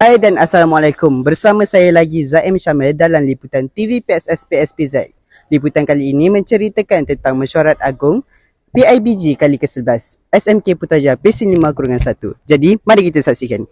Hai dan Assalamualaikum. Bersama saya lagi Zaim Syamil dalam liputan TV PSS PSPZ. Liputan kali ini menceritakan tentang mesyuarat agung PIBG kali ke-11 SMK Putrajaya Pesin 5-1. Jadi, mari kita saksikan.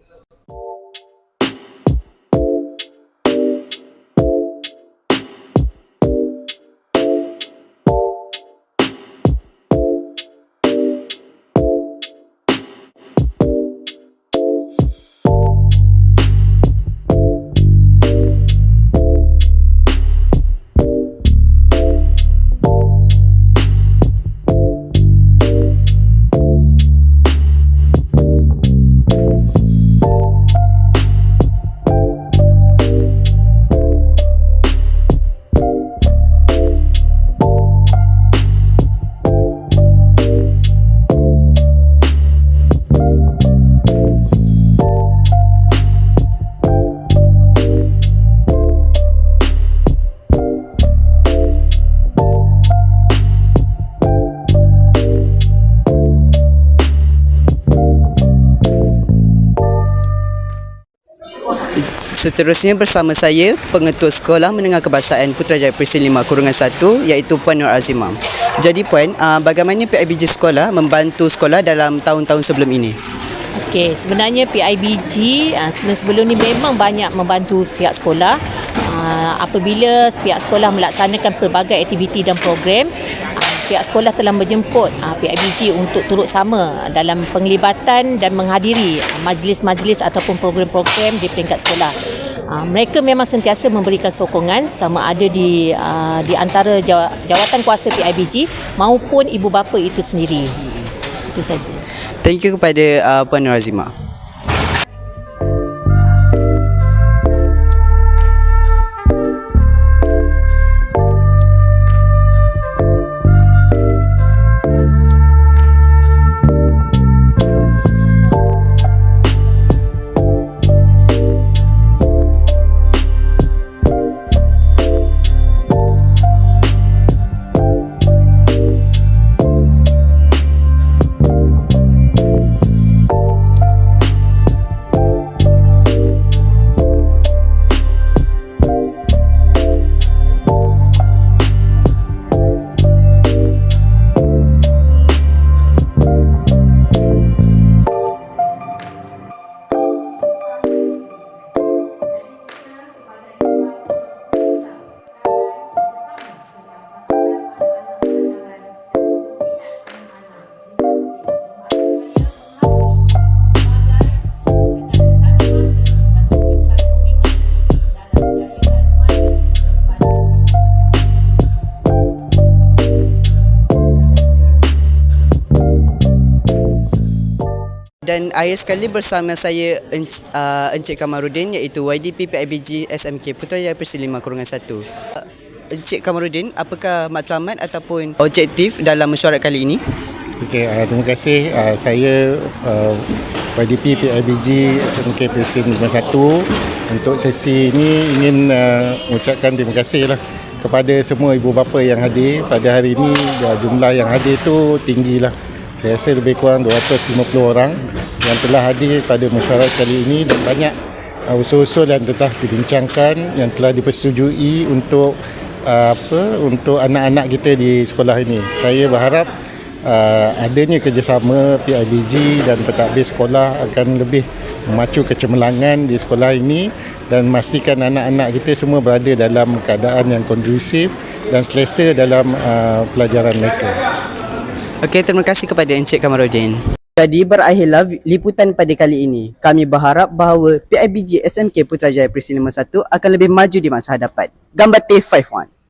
Seterusnya bersama saya, Pengetua Sekolah Menengah Kebahasaan Putrajaya Pesin 5-1 iaitu Puan Nur Azimah. Jadi Puan, bagaimana PIBG sekolah membantu sekolah dalam tahun-tahun sebelum ini? Okey, sebenarnya PIBG sebelum ni memang banyak membantu pihak sekolah. Apabila pihak sekolah melaksanakan pelbagai aktiviti dan program, pihak sekolah telah menjemput PIBG untuk turut sama dalam penglibatan dan menghadiri majlis-majlis ataupun program-program di peringkat sekolah. Mereka memang sentiasa memberikan sokongan sama ada di antara jawatan kuasa PIBG maupun ibu bapa itu sendiri. Itu saja. Thank you kepada Puan Nur Azimah. Dan akhir sekali bersama saya Encik Kamarudin iaitu YDP PIBG SMK Putrajaya Pesin 5-1. Encik Kamarudin, apakah matlamat ataupun objektif dalam mesyuarat kali ini? Okey, terima kasih. Saya YDP PIBG SMK Pesin 5-1 untuk sesi ini ingin mengucapkan terima kasih kepada semua ibu bapa yang hadir pada hari ini. Jumlah yang hadir tu tinggilah. Saya rasa lebih kurang 250 orang yang telah hadir pada mesyuarat kali ini dan banyak usul-usul yang telah dibincangkan yang telah dipersetujui untuk untuk anak-anak kita di sekolah ini. Saya berharap adanya kerjasama PIBG dan pentadbir sekolah akan lebih memacu kecemerlangan di sekolah ini dan memastikan anak-anak kita semua berada dalam keadaan yang kondusif dan selesa dalam pelajaran mereka. Okey, terima kasih kepada Encik Kamarudin. Jadi berakhirlah liputan pada kali ini. Kami berharap bahawa PIBG SMK Putrajaya Pesin 5-1 akan lebih maju di masa hadapan. Gambar T51.